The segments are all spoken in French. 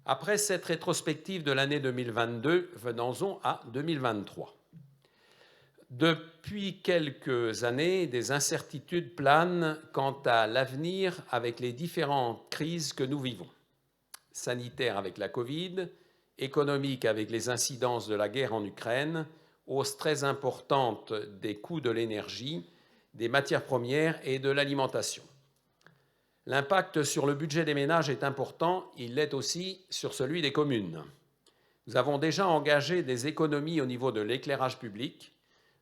Après cette rétrospective de l'année 2022, venons-en à 2023. Depuis quelques années, des incertitudes planent quant à l'avenir avec les différentes crises que nous vivons. Sanitaire avec la Covid, économique avec les incidences de la guerre en Ukraine, hausse très importante des coûts de l'énergie, des matières premières et de l'alimentation. L'impact sur le budget des ménages est important, il l'est aussi sur celui des communes. Nous avons déjà engagé des économies au niveau de l'éclairage public,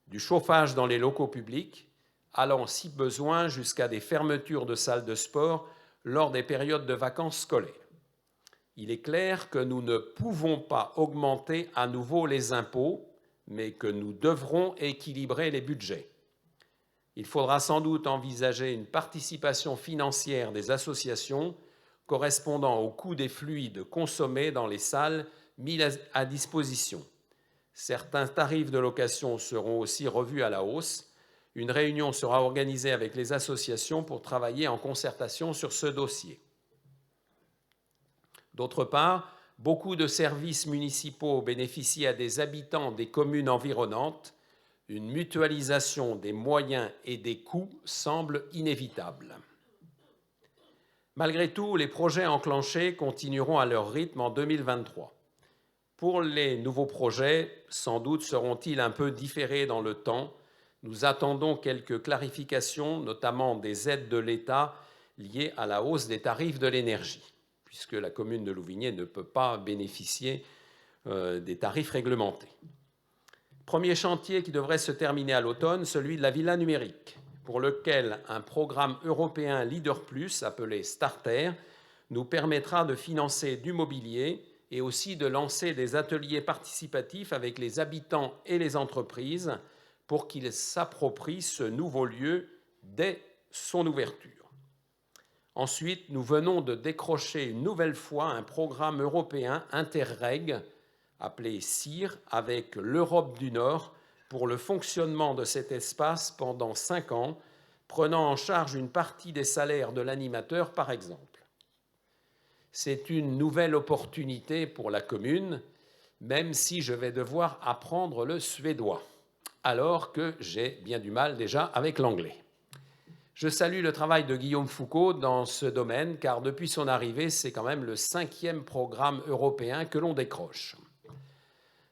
du chauffage dans les locaux publics, allant si besoin jusqu'à des fermetures de salles de sport lors des périodes de vacances scolaires. Il est clair que nous ne pouvons pas augmenter à nouveau les impôts, mais que nous devrons équilibrer les budgets. Il faudra sans doute envisager une participation financière des associations correspondant au coût des fluides consommés dans les salles mis à disposition. Certains tarifs de location seront aussi revus à la hausse. Une réunion sera organisée avec les associations pour travailler en concertation sur ce dossier. D'autre part, beaucoup de services municipaux bénéficient à des habitants des communes environnantes. Une mutualisation des moyens et des coûts semble inévitable. Malgré tout, les projets enclenchés continueront à leur rythme en 2023. Pour les nouveaux projets, sans doute seront-ils un peu différés dans le temps. Nous attendons quelques clarifications, notamment des aides de l'État liées à la hausse des tarifs de l'énergie, puisque la commune de Louvigné ne peut pas bénéficier des tarifs réglementés. Premier chantier qui devrait se terminer à l'automne, celui de la villa numérique, pour lequel un programme européen Leader+, appelé Starter, nous permettra de financer du mobilier et aussi de lancer des ateliers participatifs avec les habitants et les entreprises pour qu'ils s'approprient ce nouveau lieu dès son ouverture. Ensuite, nous venons de décrocher une nouvelle fois un programme européen Interreg, appelé CIR, avec l'Europe du Nord, pour le fonctionnement de cet espace pendant 5 ans, prenant en charge une partie des salaires de l'animateur, par exemple. C'est une nouvelle opportunité pour la commune, même si je vais devoir apprendre le suédois, alors que j'ai bien du mal déjà avec l'anglais. Je salue le travail de Guillaume Foucault dans ce domaine, car depuis son arrivée, c'est quand même le 5e programme européen que l'on décroche.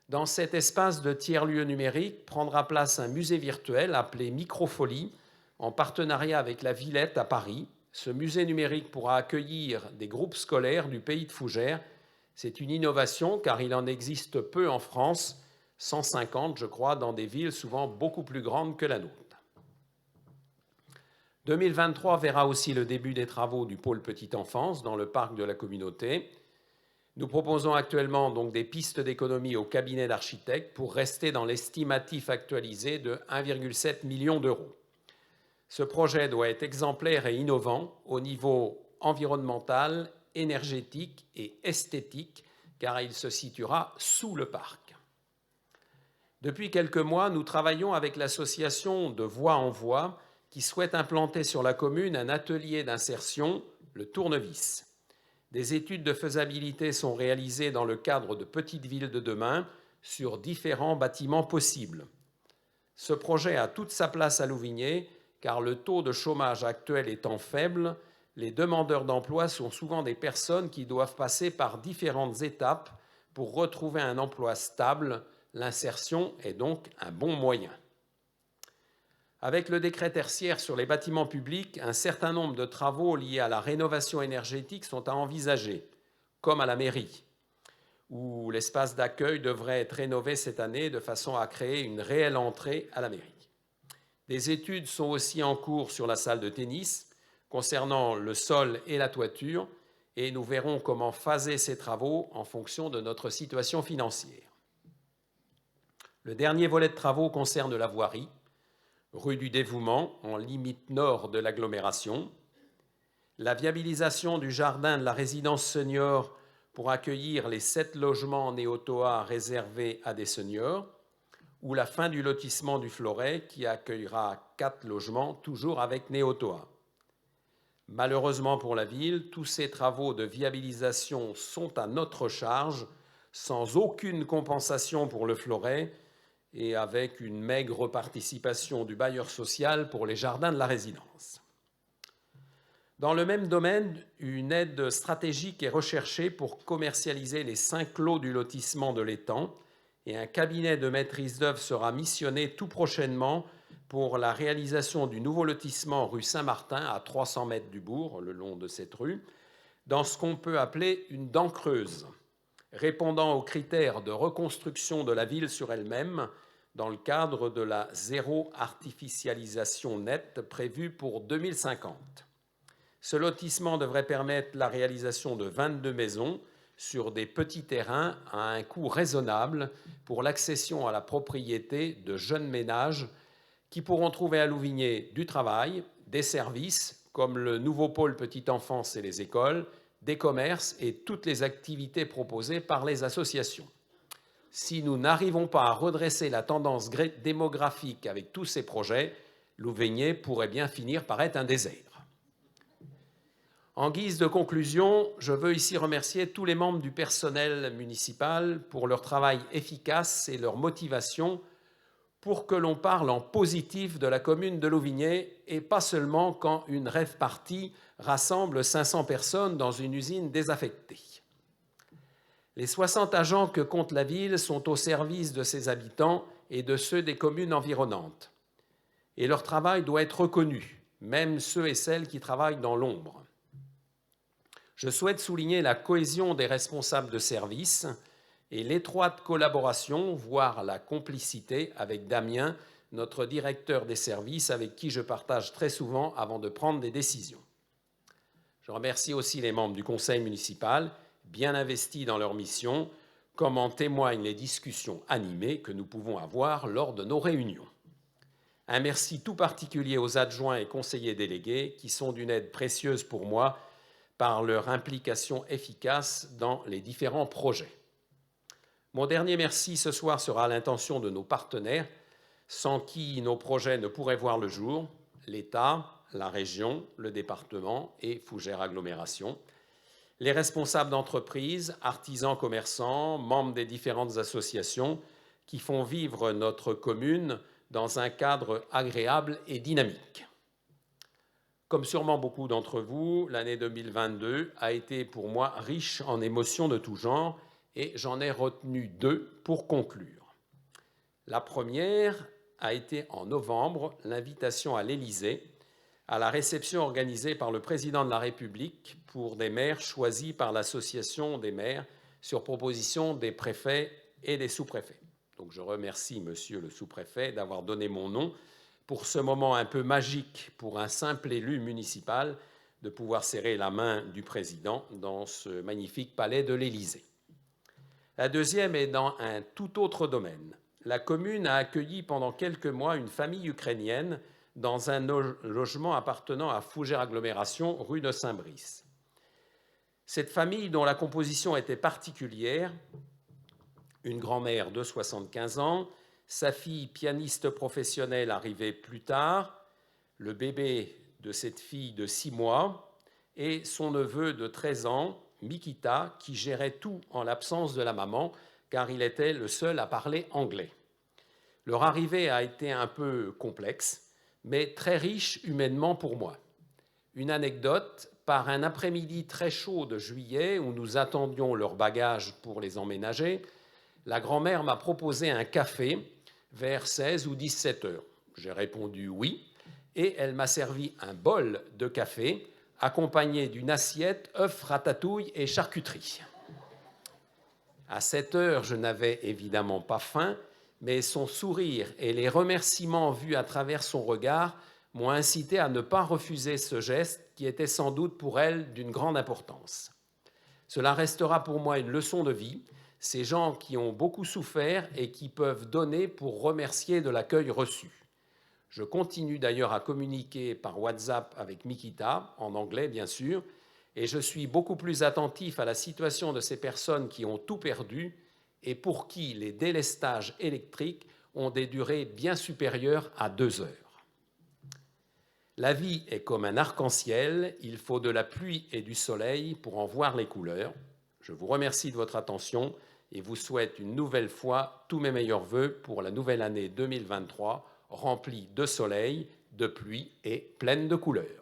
Dans cet espace de tiers-lieu numérique prendra place un musée virtuel appelé Microfolie, en partenariat avec la Villette à Paris. Ce musée numérique pourra accueillir des groupes scolaires du pays de Fougères. C'est une innovation car il en existe peu en France, 150 je crois, dans des villes souvent beaucoup plus grandes que la nôtre. 2023 verra aussi le début des travaux du pôle petite enfance dans le parc de la communauté. Nous proposons actuellement donc des pistes d'économie au cabinet d'architectes pour rester dans l'estimatif actualisé de 1,7 million d'euros. Ce projet doit être exemplaire et innovant au niveau environnemental, énergétique et esthétique, car il se situera sous le parc. Depuis quelques mois, nous travaillons avec l'association de Voix en Voix qui souhaite implanter sur la commune un atelier d'insertion, le Tournevis. Des études de faisabilité sont réalisées dans le cadre de Petites Villes de demain sur différents bâtiments possibles. Ce projet a toute sa place à Louvigné, car le taux de chômage actuel étant faible, les demandeurs d'emploi sont souvent des personnes qui doivent passer par différentes étapes pour retrouver un emploi stable. L'insertion est donc un bon moyen. Avec le décret tertiaire sur les bâtiments publics, un certain nombre de travaux liés à la rénovation énergétique sont à envisager, comme à la mairie, où l'espace d'accueil devrait être rénové cette année de façon à créer une réelle entrée à la mairie. Des études sont aussi en cours sur la salle de tennis, concernant le sol et la toiture, et nous verrons comment phaser ces travaux en fonction de notre situation financière. Le dernier volet de travaux concerne la voirie, rue du Dévouement, en limite nord de l'agglomération, la viabilisation du jardin de la résidence senior pour accueillir les 7 logements néo-TOA réservés à des seniors, ou la fin du lotissement du Floret qui accueillera 4 logements, toujours avec néo-TOA. Malheureusement pour la ville, tous ces travaux de viabilisation sont à notre charge, sans aucune compensation pour le Floret et avec une maigre participation du bailleur social pour les jardins de la résidence. Dans le même domaine, une aide stratégique est recherchée pour commercialiser les 5 lots du lotissement de l'Étang et un cabinet de maîtrise d'œuvre sera missionné tout prochainement pour la réalisation du nouveau lotissement rue Saint-Martin à 300 mètres du bourg, le long de cette rue, dans ce qu'on peut appeler une dent creuse, répondant aux critères de reconstruction de la ville sur elle-même dans le cadre de la zéro artificialisation nette prévue pour 2050. Ce lotissement devrait permettre la réalisation de 22 maisons sur des petits terrains à un coût raisonnable pour l'accession à la propriété de jeunes ménages qui pourront trouver à Louvigné du travail, des services comme le nouveau pôle petite enfance et les écoles, des commerces et toutes les activités proposées par les associations. Si nous n'arrivons pas à redresser la tendance démographique avec tous ces projets, Louvigné pourrait bien finir par être un désert. En guise de conclusion, je veux ici remercier tous les membres du personnel municipal pour leur travail efficace et leur motivation pour que l'on parle en positif de la commune de Louvigné et pas seulement quand une rave-party rassemble 500 personnes dans une usine désaffectée. Les 60 agents que compte la ville sont au service de ses habitants et de ceux des communes environnantes. Et leur travail doit être reconnu, même ceux et celles qui travaillent dans l'ombre. Je souhaite souligner la cohésion des responsables de service et l'étroite collaboration, voire la complicité avec Damien, notre directeur des services, avec qui je partage très souvent avant de prendre des décisions. Je remercie aussi les membres du conseil municipal, bien investis dans leur mission, comme en témoignent les discussions animées que nous pouvons avoir lors de nos réunions. Un merci tout particulier aux adjoints et conseillers délégués qui sont d'une aide précieuse pour moi par leur implication efficace dans les différents projets. Mon dernier merci ce soir sera à l'intention de nos partenaires, sans qui nos projets ne pourraient voir le jour, l'État, la région, le département et Fougères Agglomération, les responsables d'entreprises, artisans, commerçants, membres des différentes associations qui font vivre notre commune dans un cadre agréable et dynamique. Comme sûrement beaucoup d'entre vous, l'année 2022 a été pour moi riche en émotions de tout genre et j'en ai retenu 2 pour conclure. La première a été en novembre l'invitation à l'Élysée à la réception organisée par le président de la République pour des maires choisis par l'association des maires sur proposition des préfets et des sous-préfets. Donc je remercie monsieur le sous-préfet d'avoir donné mon nom pour ce moment un peu magique pour un simple élu municipal de pouvoir serrer la main du président dans ce magnifique palais de l'Élysée. La deuxième est dans un tout autre domaine. La commune a accueilli pendant quelques mois une famille ukrainienne dans un logement appartenant à Fougères Agglomération, rue de Saint-Brice. Cette famille, dont la composition était particulière, une grand-mère de 75 ans, sa fille pianiste professionnelle arrivée plus tard, le bébé de cette fille de 6 mois et son neveu de 13 ans, Mikita, qui gérait tout en l'absence de la maman, car il était le seul à parler anglais. Leur arrivée a été un peu complexe, mais très riche humainement pour moi. Une anecdote, par un après-midi très chaud de juillet, où nous attendions leurs bagages pour les emménager, la grand-mère m'a proposé un café vers 16 ou 17 heures. J'ai répondu oui, et elle m'a servi un bol de café accompagné d'une assiette, œufs, ratatouille et charcuterie. À 7 heures, je n'avais évidemment pas faim, mais son sourire et les remerciements vus à travers son regard m'ont incité à ne pas refuser ce geste qui était sans doute pour elle d'une grande importance. Cela restera pour moi une leçon de vie, ces gens qui ont beaucoup souffert et qui peuvent donner pour remercier de l'accueil reçu. Je continue d'ailleurs à communiquer par WhatsApp avec Mikita, en anglais bien sûr, et je suis beaucoup plus attentif à la situation de ces personnes qui ont tout perdu et pour qui les délestages électriques ont des durées bien supérieures à 2 heures. La vie est comme un arc-en-ciel, il faut de la pluie et du soleil pour en voir les couleurs. Je vous remercie de votre attention et vous souhaite une nouvelle fois tous mes meilleurs vœux pour la nouvelle année 2023, remplie de soleil, de pluie et pleine de couleurs.